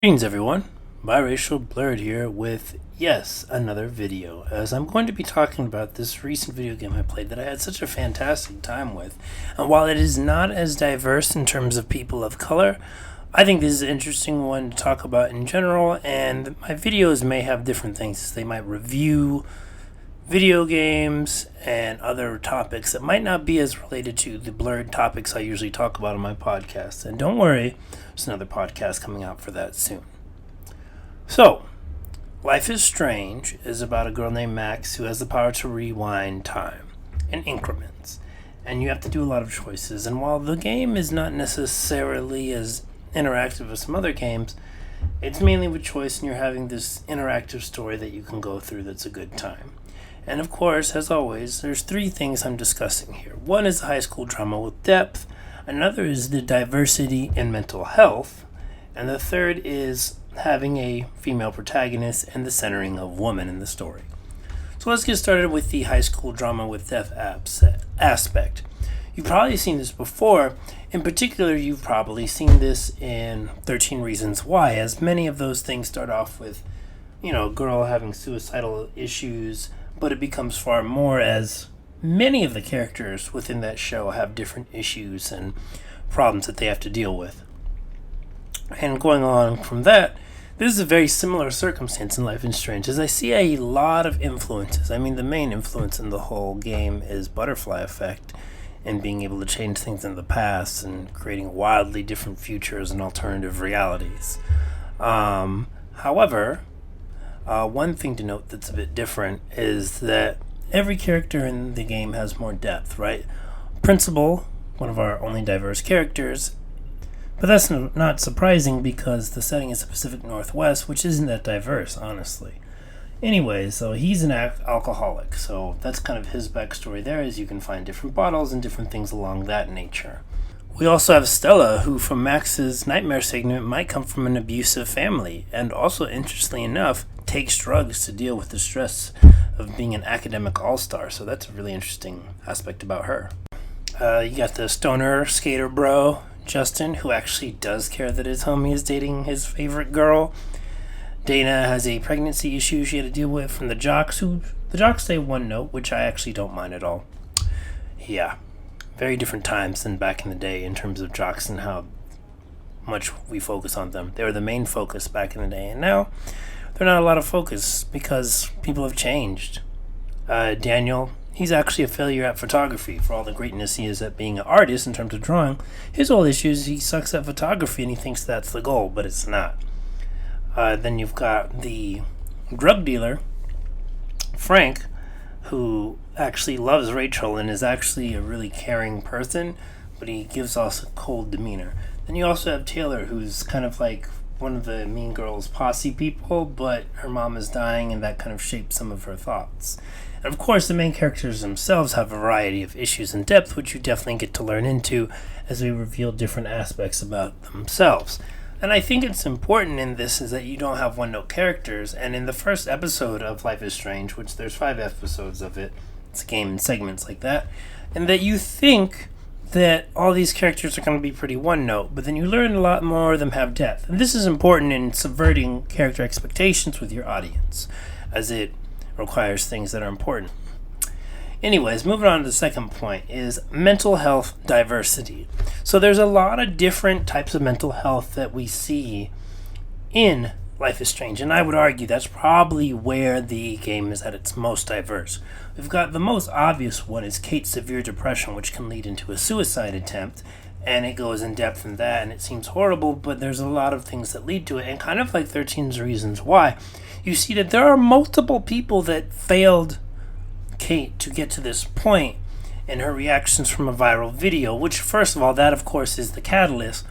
Greetings everyone, Biracial Blurred here with, yes, another video, as I'm going to be talking about this recent video game I played that I had such a fantastic time with. And while it is not as diverse in terms of people of color, I think this is an interesting one to talk about in general, and my videos may have different things. They might review video games and other topics that might not be as related to the blurred topics I usually talk about on my podcast. And don't worry, there's another podcast coming out for that soon. So, Life is Strange is about a girl named Max who has the power to rewind time in increments. And you have to do a lot of choices. And while the game is not necessarily as interactive as some other games, it's mainly with choice, and you're having this interactive story that you can go through that's a good time. And of course, as always, there's three things I'm discussing here. One is the high school drama with depth, another is the diversity in mental health, and the third is having a female protagonist and the centering of women in the story. So let's get started with the high school drama with depth aspect. You've probably seen this before. In particular, you've probably seen this in 13 Reasons Why, as many of those things start off with, a girl having suicidal issues, but it becomes far more as many of the characters within that show have different issues and problems that they have to deal with. And going on from that, this is a very similar circumstance in Life is Strange, as I see a lot of influences. I mean, the main influence in the whole game is butterfly effect and being able to change things in the past and creating wildly different futures and alternative realities. However, one thing to note that's a bit different is that every character in the game has more depth, right? Principal, one of our only diverse characters, but that's not surprising because the setting is the Pacific Northwest, which isn't that diverse, honestly. Anyway, so he's an alcoholic, so that's kind of his backstory there, as you can find different bottles and different things along that nature. We also have Stella, who from Max's nightmare segment might come from an abusive family, and also, interestingly enough, takes drugs to deal with the stress of being an academic all-star, so that's a really interesting aspect about her. You got the stoner skater bro, Justin, who actually does care that his homie is dating his favorite girl. Dana has a pregnancy issue she had to deal with from the jocks, the jocks say one note, which I actually don't mind at all. Yeah, very different times than back in the day in terms of jocks and how much we focus on them. They were the main focus back in the day, and now they're not a lot of focus because people have changed. Daniel, he's actually a failure at photography for all the greatness he is at being an artist in terms of drawing. His whole issue is he sucks at photography and he thinks that's the goal, but it's not. Then you've got the drug dealer, Frank, who actually loves Rachel and is actually a really caring person, but he gives off a cold demeanor. Then you also have Taylor, who's kind of like one of the Mean Girls posse people, but her mom is dying and that kind of shapes some of her thoughts. And of course, the main characters themselves have a variety of issues and depth, which you definitely get to learn into as we reveal different aspects about themselves. And I think it's important in this is that you don't have one-note characters. And in the first episode of Life is Strange, which there's 5 episodes of it, it's a game in segments like that, and that you think that all these characters are going to be pretty one-note, but then you learn a lot more of them have depth. And this is important in subverting character expectations with your audience, as it requires things that are important. Anyways, moving on to the second point is mental health diversity. So there's a lot of different types of mental health that we see in Life is Strange, and I would argue that's probably where the game is at its most diverse. We've got the most obvious one is Kate's severe depression, which can lead into a suicide attempt, and it goes in depth in that, and it seems horrible, but there's a lot of things that lead to it, and kind of like 13 Reasons Why, you see that there are multiple people that failed Kate to get to this point in her reactions from a viral video, which first of all, that of course is the catalyst,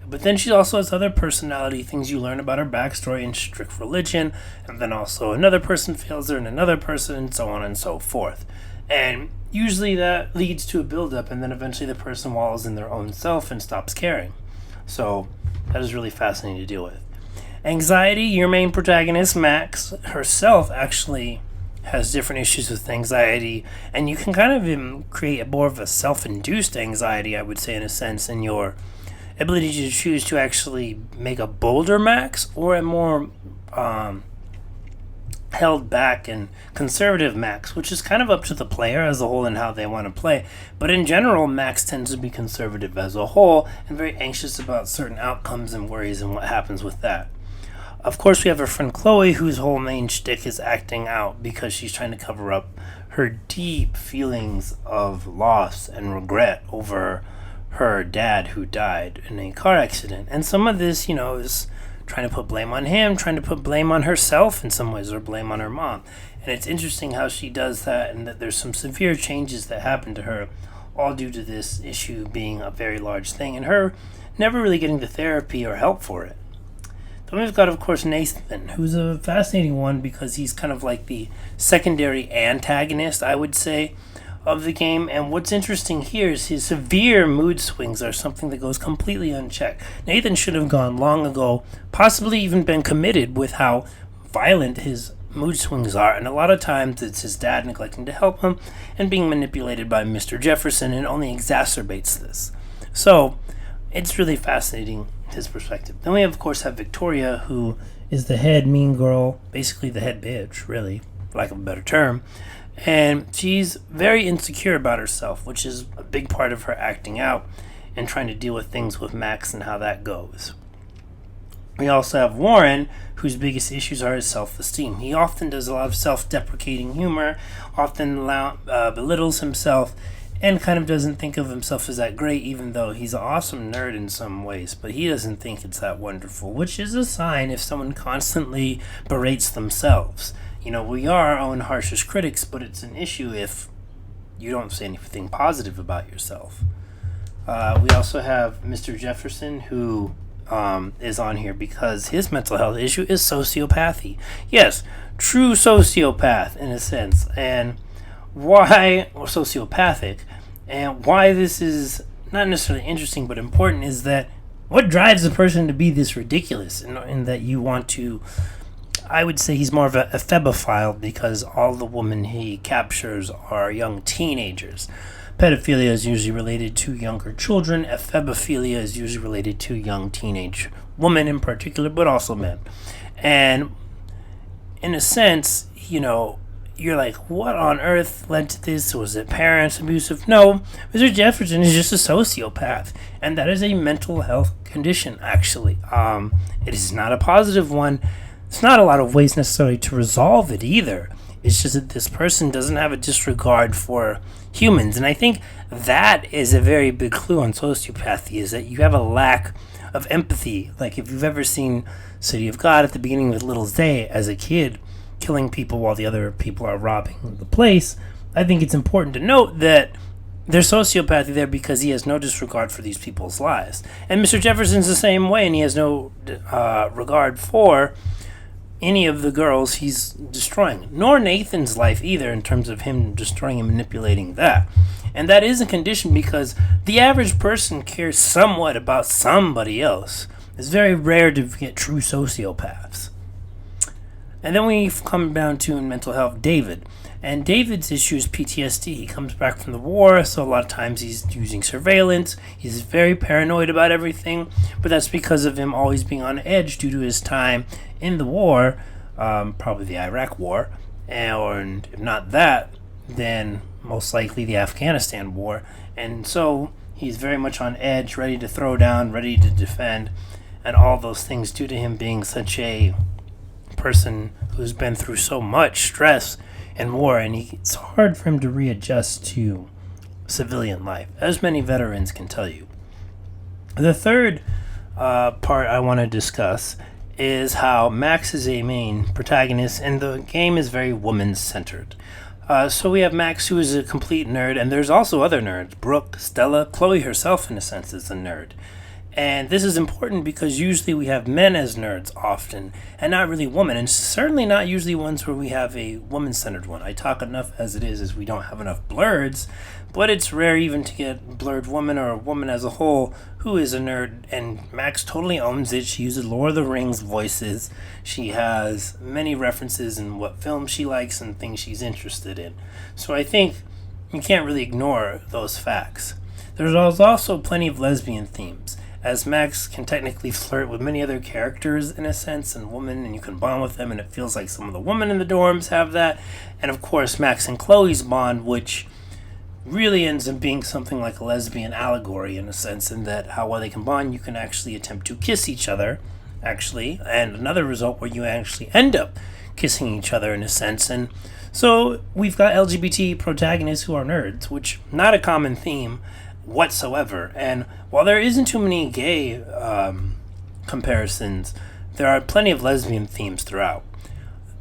but then she also has other personality things you learn about her backstory in strict religion, and then also another person fails her and another person, and so on and so forth. And usually that leads to a build-up, and then eventually the person wallows in their own self and stops caring. So that is really fascinating to deal with. Anxiety, your main protagonist, Max, herself actually has different issues with anxiety, and you can kind of create more of a self-induced anxiety, I would say, in a sense, in your ability to choose to actually make a bolder Max or a more held back and conservative Max, which is kind of up to the player as a whole and how they want to play. But in general, Max tends to be conservative as a whole and very anxious about certain outcomes and worries and what happens with that. Of course, we have our friend Chloe, whose whole main shtick is acting out because she's trying to cover up her deep feelings of loss and regret over her dad who died in a car accident. And some of this, is trying to put blame on him, trying to put blame on herself in some ways, or blame on her mom. And it's interesting how she does that, and that there's some severe changes that happen to her, all due to this issue being a very large thing, and her never really getting the therapy or help for it. Then we've got, of course, Nathan, who's a fascinating one because he's kind of like the secondary antagonist, I would say, of the game. And what's interesting here is his severe mood swings are something that goes completely unchecked. Nathan should have gone long ago, possibly even been committed with how violent his mood swings are. And a lot of times it's his dad neglecting to help him and being manipulated by Mr. Jefferson, and only exacerbates this. So it's really fascinating, his perspective. Then we, of course, have Victoria, who is the head mean girl, basically the head bitch, really, for lack of a better term. And she's very insecure about herself, which is a big part of her acting out and trying to deal with things with Max and how that goes. We also have Warren, whose biggest issues are his self-esteem. He often does a lot of self-deprecating humor, often belittles himself, and kind of doesn't think of himself as that great, even though he's an awesome nerd in some ways, but he doesn't think it's that wonderful, which is a sign if someone constantly berates themselves. We are our own harshest critics, but it's an issue if you don't say anything positive about yourself. We also have Mr. Jefferson, who is on here because his mental health issue is sociopathy. Yes, true sociopath in a sense. And why, or sociopathic, and why this is not necessarily interesting but important is that what drives a person to be this ridiculous, in that you want to, I would say he's more of a ephebophile because all the women he captures are young teenagers. Pedophilia is usually related to younger children. Ephebophilia is usually related to young teenage women in particular, but also men. And in a sense, you're like, what on earth led to this? Was it parents abusive? No, Mr. Jefferson is just a sociopath, and that is a mental health condition, actually. It is not a positive one. It's not a lot of ways necessarily to resolve it either. It's just that this person doesn't have a disregard for humans, and I think that is a very big clue on sociopathy, is that you have a lack of empathy. Like if you've ever seen City of God at the beginning with Little Zay as a kid, killing people while the other people are robbing the place, I think it's important to note that there's sociopathy there because he has no disregard for these people's lives. And Mr. Jefferson's the same way, and he has no regard for any of the girls he's destroying, nor Nathan's life either, in terms of him destroying and manipulating that. And that is a condition because the average person cares somewhat about somebody else. It's very rare to get true sociopaths. And then we've come down to, in mental health, David. And David's issue is PTSD. He comes back from the war, so a lot of times he's using surveillance. He's very paranoid about everything, but that's because of him always being on edge due to his time in the war, probably the Iraq War, and if not that, then most likely the Afghanistan War. And so he's very much on edge, ready to throw down, ready to defend, and all those things due to him being such a person who's been through so much stress and war, and it's hard for him to readjust to civilian life, as many veterans can tell you. The third part I want to discuss is how Max is a main protagonist, and the game is very woman-centered. So we have Max, who is a complete nerd, and there's also other nerds. Brooke, Stella, Chloe herself, in a sense, is a nerd. And this is important because usually we have men as nerds often, and not really women, and certainly not usually ones where we have a woman-centered one. I talk enough as it is as we don't have enough blurs, but it's rare even to get blurred woman or a woman as a whole who is a nerd, and Max totally owns it. She uses Lord of the Rings voices. She has many references in what films she likes and things she's interested in. So I think you can't really ignore those facts. There's also plenty of lesbian themes. as Max can technically flirt with many other characters in a sense, and women, and you can bond with them, and it feels like some of the women in the dorms have that. And of course, Max and Chloe's bond, which really ends up being something like a lesbian allegory in a sense, in that how well they can bond, you can actually attempt to kiss each other, actually, and another result where you actually end up kissing each other in a sense. And so we've got LGBT protagonists who are nerds, which not a common theme whatsoever. And while there isn't too many gay comparisons, there are plenty of lesbian themes throughout.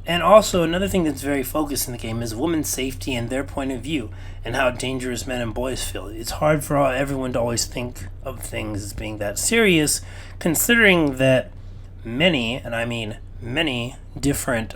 And also, another thing that's very focused in the game is women's safety and their point of view, and how dangerous men and boys feel. It's hard for everyone to always think of things as being that serious, considering that many, and I mean many, different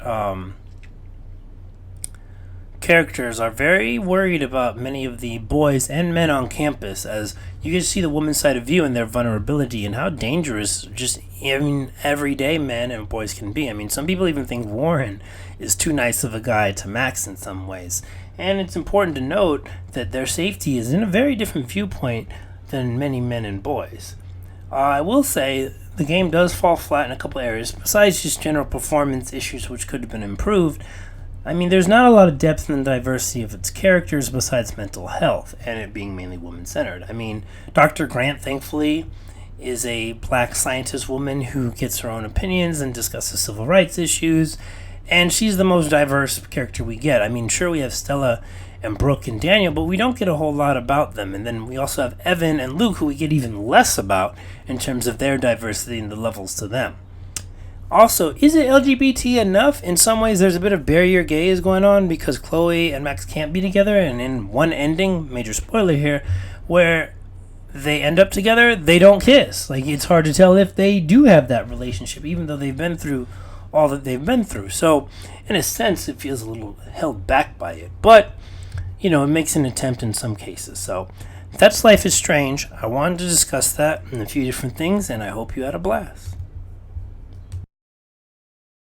characters are very worried about many of the boys and men on campus, as you get to see the woman's side of view and their vulnerability and how dangerous just everyday men and boys can be. I mean, some people even think Warren is too nice of a guy to Max in some ways. And it's important to note that their safety is in a very different viewpoint than many men and boys. I will say the game does fall flat in a couple areas, besides just general performance issues which could have been improved. I mean, there's not a lot of depth in the diversity of its characters besides mental health, and it being mainly woman-centered. I mean, Dr. Grant, thankfully, is a black scientist woman who gets her own opinions and discusses civil rights issues, and she's the most diverse character we get. I mean, sure, we have Stella and Brooke and Daniel, but we don't get a whole lot about them. And then we also have Evan and Luke, who we get even less about in terms of their diversity and the levels to them. Also, is it LGBT enough? In some ways, there's a bit of barrier gaze going on because Chloe and Max can't be together, and in one ending, major spoiler here, where they end up together, they don't kiss. Like, it's hard to tell if they do have that relationship, even though they've been through all that they've been through. So, in a sense, it feels a little held back by it. But, you know, it makes an attempt in some cases. So, that's Life is Strange. I wanted to discuss that and a few different things, and I hope you had a blast.